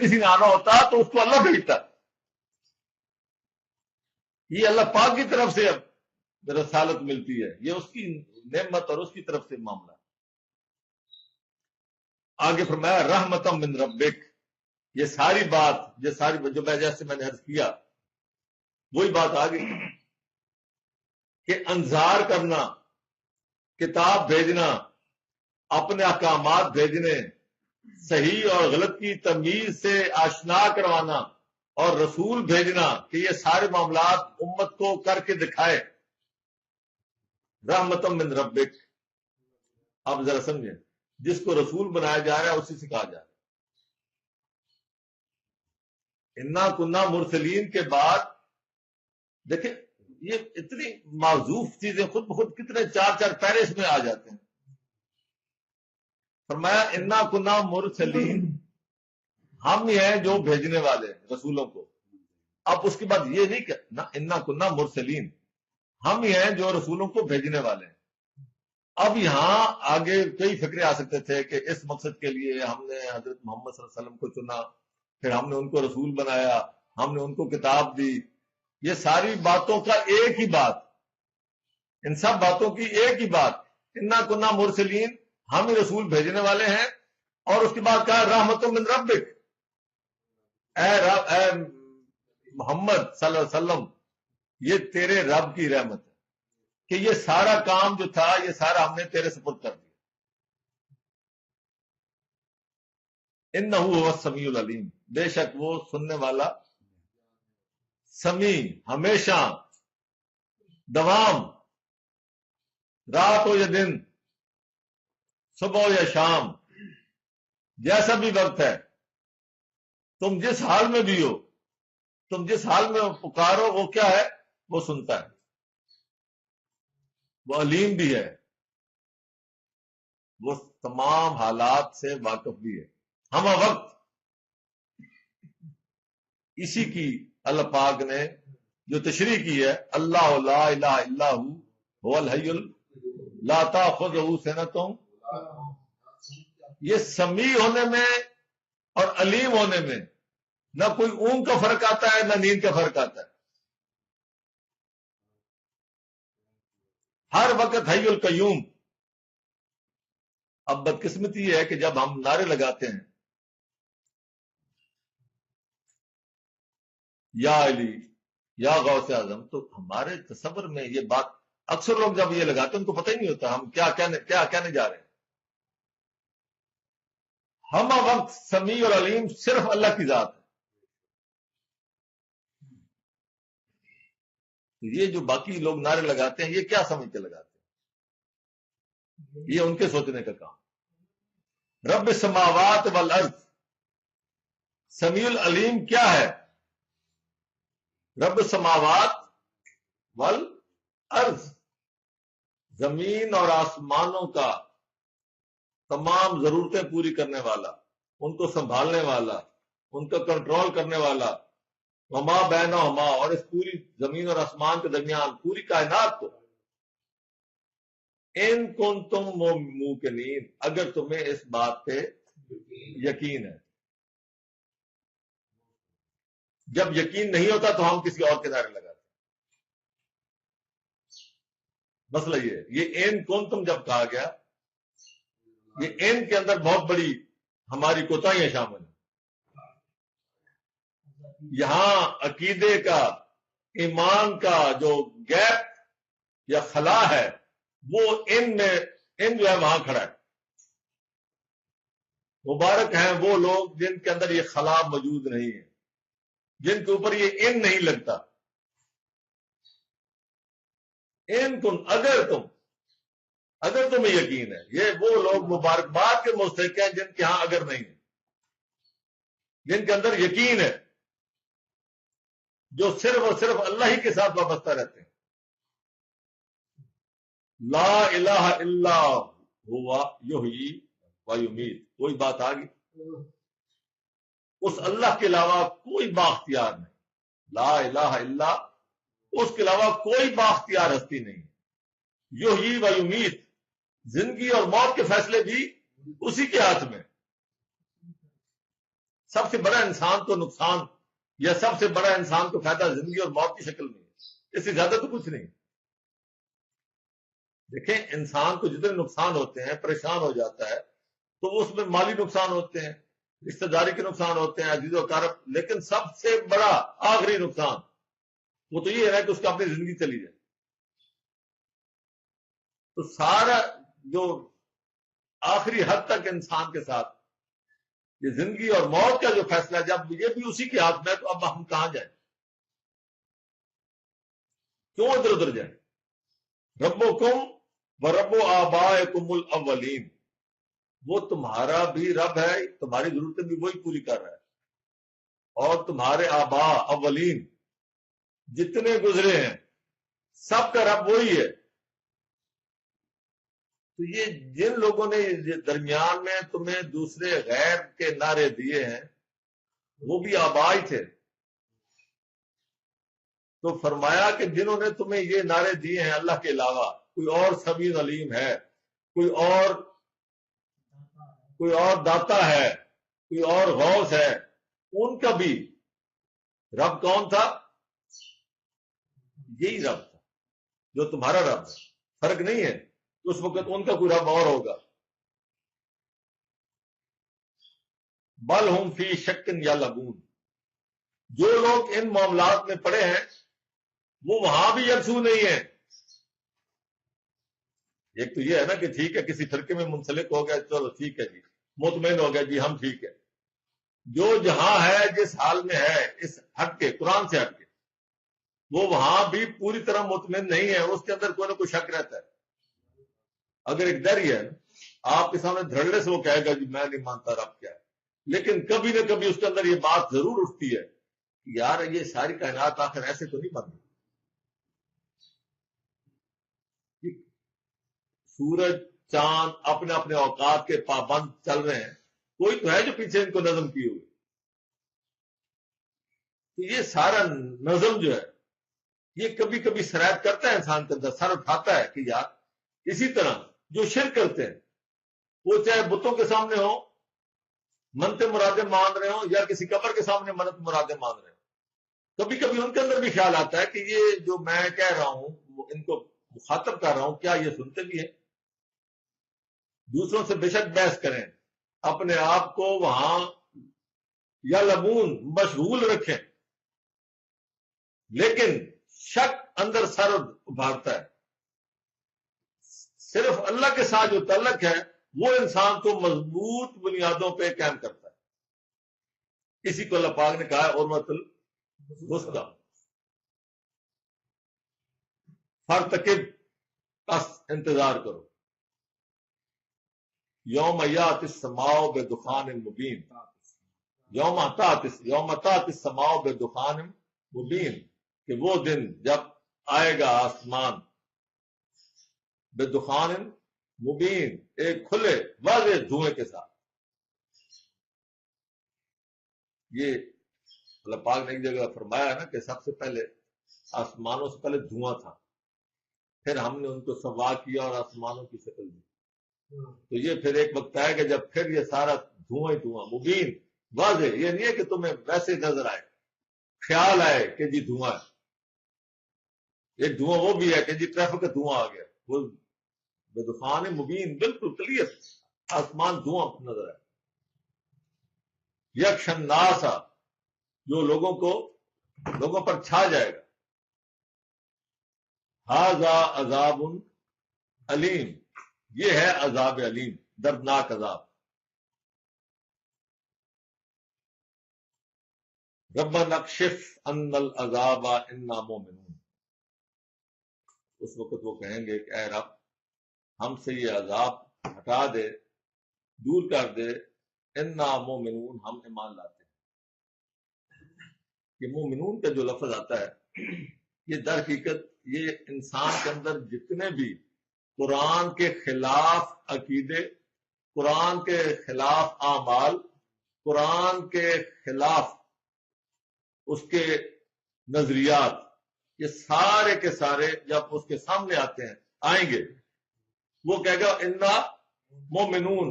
کسی نے آنا ہوتا تو اس کو اللہ بھیجتا. یہ اللہ پاک کی طرف سے رسالت ملتی ہے، یہ اس کی نعمت اور اس کی طرف سے معاملہ. آگے فرمایا رحمتم من ربک. یہ ساری بات جو جیسے میں نے عرض کیا وہی بات آ گئی کہ انذار کرنا، کتاب بھیجنا، اپنے احکامات بھیجنے، صحیح اور غلط کی تمیز سے آشنا کروانا اور رسول بھیجنا کہ یہ سارے معاملات امت کو کر کے دکھائے. رحمتم من ربک. اب ذرا سمجھیں، جس کو رسول بنایا جا رہا ہے اسی سے کہا جا رہا ہے. انا کنا مرسلین کے بعد دیکھیں یہ اتنی معذوف چیزیں خود بخود کتنے 4 پیرے اس میں آ جاتے ہیں. فرمایا انا کنا مرسلین، ہم ہی ہیں جو بھیجنے والے ہیں رسولوں کو. اب اس کے بعد یہ نہیں کہ انا کنا مرسلین، ہم ہی ہیں جو رسولوں کو بھیجنے والے ہیں. اب یہاں آگے کئی فکرے آ سکتے تھے کہ اس مقصد کے لیے ہم نے حضرت محمد صلی اللہ علیہ وسلم کو چنا، پھر ہم نے ان کو رسول بنایا، ہم نے ان کو کتاب دی. یہ ساری باتوں کا ایک ہی بات، ان سب باتوں کی ایک ہی بات، انا کنا مرسلین، ہم ہی رسول بھیجنے والے ہیں. اور اس کے بعد کہا رحمت من ربک، اے محمد صلی اللہ علیہ وسلم یہ تیرے رب کی رحمت ہے کہ یہ سارا کام جو تھا یہ سارا ہم نے تیرے سپرد کر دیا. انہ هو السمیع العلیم، بے شک وہ سننے والا، سمیع، ہمیشہ، دوام، رات ہو یا دن، صبح ہو یا شام، جیسا بھی وقت ہے، تم جس حال میں بھی ہو، تم جس حال میں پکارو وہ کیا ہے؟ وہ سنتا ہے، وہ علیم بھی ہے، وہ تمام حالات سے واقف بھی ہے. ہم وقت اسی کی اللہ پاک نے جو تشریح کی ہے، اللہ لا الہ الا هو الحی لا تاخذہ سنۃ. یہ سمیع ہونے میں اور علیم ہونے میں نہ کوئی اونگ کا فرق آتا ہے نہ نیند کا فرق آتا ہے. ہر وقت حی القیوم. اب بدقسمتی یہ ہے کہ جب ہم نعرے لگاتے ہیں یا علی یا غوث اعظم، تو ہمارے تصور میں یہ بات اکثر لوگ جب یہ لگاتے ہیں ان کو پتہ ہی نہیں ہوتا ہم کیا کہنے جا رہے ہیں. ہم وقت سمیع اور علیم صرف اللہ کی ذات ہے. یہ جو باقی لوگ نعرے لگاتے ہیں یہ کیا سمجھ کے لگاتے ہیں؟ یہ ان کے سوچنے کا کام. رب السماوات والارض، سمیع العلیم کیا ہے؟ رب السماوات والارض، زمین اور آسمانوں کا تمام ضرورتیں پوری کرنے والا، ان کو سنبھالنے والا، ان کا کنٹرول کرنے والا، وما بینہما، اور اس پوری زمین اور آسمان کے درمیان پوری کائنات کو. ان کنتم موقنین، اگر تمہیں اس بات پہ یقین ہے. جب یقین نہیں ہوتا تو ہم کسی اور کے نعرے لگاتے. مسئلہ یہ ہے، یہ ان کنتم جب کہا گیا، یہ ان کے اندر بہت بڑی ہماری کوتاہیاں شامل ہیں. یہاں عقیدے کا، ایمان کا جو گیپ یا خلا ہے وہ ان جو ہے وہاں کھڑا ہے. مبارک ہیں وہ لوگ جن کے اندر یہ خلا موجود نہیں ہے، جن کے اوپر یہ ان نہیں لگتا. ان کن، اگر تمہیں یقین ہے، یہ وہ لوگ مبارکباد کے مستحق ہیں جن کے ہاں اگر نہیں ہے، جن کے اندر یقین ہے، جو صرف اور صرف اللہ ہی کے ساتھ وابستہ رہتے ہیں. لا الہ الا ہوا یحیی و یمیت. کوئی بات آ گئی؟ اس اللہ کے علاوہ کوئی بااختیار نہیں. لا الہ الا، اس کے علاوہ کوئی بااختیار ہستی نہیں. یحیی و یمیت، زندگی اور موت کے فیصلے بھی اسی کے ہاتھ میں. سب سے بڑا انسان کو نقصان یا سب سے بڑا انسان کو فائدہ زندگی اور موت کی شکل میں ہے، اس سے زیادہ تو کچھ نہیں۔ دیکھیں انسان کو جتنے نقصان ہوتے ہیں، پریشان ہو جاتا ہے، تو اس میں مالی نقصان ہوتے ہیں، رشتہ داری کے نقصان ہوتے ہیں، عزیز و اقارب، لیکن سب سے بڑا آخری نقصان وہ تو یہ ہے کہ اس کا اپنی زندگی چلی جائے۔ تو سارا جو آخری حد تک انسان کے ساتھ یہ زندگی اور موت کا جو فیصلہ ہے، جب یہ بھی اسی کے ہاتھ میں ہے، تو اب ہم کہاں جائیں؟ کیوں ادھر ادھر جائیں؟ ربکم و رب آبائکم الاولین، وہ تمہارا بھی رب ہے، تمہاری ضرورتیں بھی وہی پوری کر رہا ہے، اور تمہارے آبا اولین جتنے گزرے ہیں سب کا رب وہی ہے۔ تو یہ جن لوگوں نے درمیان میں تمہیں دوسرے غیر کے نعرے دیے ہیں وہ بھی آبا ہی تھے۔ تو فرمایا کہ جنہوں نے تمہیں یہ نعرے دیے ہیں اللہ کے علاوہ کوئی اور سمیع علیم ہے، کوئی اور داتا ہے، کوئی اور غوث ہے، ان کا بھی رب کون تھا؟ یہی رب تھا جو تمہارا رب ہے، فرق نہیں ہے۔ اس وقت ان کا کوئی رب اور ہوگا۔ بل ہم فی شکن یا لبون، جو لوگ ان معاملات میں پڑے ہیں وہ وہاں بھی یکسو نہیں ہیں۔ ایک تو یہ ہے نا کہ ٹھیک ہے کسی فرقے میں منسلک ہو گیا، چلو ٹھیک ہے جی، مطمئن ہو گیا جی ہم ٹھیک ہے۔ جو جہاں ہے جس حال میں ہے اس ہٹ کے، قرآن سے ہٹ کے، وہ وہاں بھی پوری طرح مطمئن نہیں ہے، اس کے اندر کوئی نہ کوئی شک رہتا ہے۔ اگر ایک ڈر ہی ہے آپ کے سامنے دھڑلے سے وہ کہے گا جی میں نہیں مانتا رب کیا ہے، لیکن کبھی نہ کبھی اس کے اندر یہ بات ضرور اٹھتی ہے کہ یار یہ ساری کائنات آخر ایسے تو نہیں بن، سورج چاند اپنے اپنے اوقات کے پابند چل رہے ہیں، کوئی تو ہے جو پیچھے ان کو نظم کی ہوئی۔ تو یہ سارا نظم جو ہے یہ کبھی کبھی سرایت کرتا ہے انسان کے اندر، سر اٹھاتا ہے کہ یار اسی طرح جو شرک کرتے ہیں وہ چاہے بتوں کے سامنے ہو منت مرادیں مان رہے ہوں یا کسی قبر کے سامنے منت مرادیں مان رہے ہوں، کبھی کبھی ان کے اندر بھی خیال آتا ہے کہ یہ جو میں کہہ رہا ہوں ان کو مخاطب کر رہا ہوں کیا یہ سنتے بھی ہیں؟ دوسروں سے بے شک بحث کریں، اپنے آپ کو وہاں یا لبون مشغول رکھیں، لیکن شک اندر سر ابھارتا ہے۔ صرف اللہ کے ساتھ جو تعلق ہے وہ انسان کو مضبوط بنیادوں پہ قائم کرتا ہے۔ اسی کو اللہ پاک نے کہا ہے عروۃ الوثقی، فارتقب، بس انتظار کرو، یوم یأتی السماء بدخان مبین، یوم تأتی السماء بدخان مبین، کہ وہ دن جب آئے گا آسمان بدخان مبین، ایک کھلے واضح دھوئیں کے ساتھ۔ یہ اللہ پاک نے ایک جگہ فرمایا نا کہ سب سے پہلے آسمانوں سے پہلے دھواں تھا، پھر ہم نے ان کو سوا کیا اور آسمانوں کی شکل دی۔ تو یہ پھر ایک وقت آئے گا جب پھر یہ سارا دھواں ہی دھواں، مبین، واضح، یہ نہیں ہے کہ تمہیں ویسے نظر آئے، خیال آئے کہ جی دھواں ہے۔ ایک دھواں وہ بھی ہے کہ جی ٹریفک کا دھواں آ گیا، وہ بدخان مبین، بالکل کلیئر آسمان دھواں نظر آئے۔ یکشن ناسا، جو لوگوں پر چھا جائے گا۔ ھذا عذاب علیم، یہ ہے عذاب علیم، دردناک عذاب۔ ربنا اکشف عنا العذاب انا مومنون، اس وقت وہ کہیں گے کہ اے رب ہم سے یہ عذاب ہٹا دے، دور کر دے، انا مومنون، ہم ایمان لاتے ہیں۔ یہ مومنون کا جو لفظ آتا ہے یہ در حقیقت یہ انسان کے اندر جتنے بھی قرآن کے خلاف عقیدے، قرآن کے خلاف اعمال، قرآن کے خلاف اس کے نظریات، یہ سارے کے سارے جب اس کے سامنے آئیں گے، وہ کہے گا انا مومنون،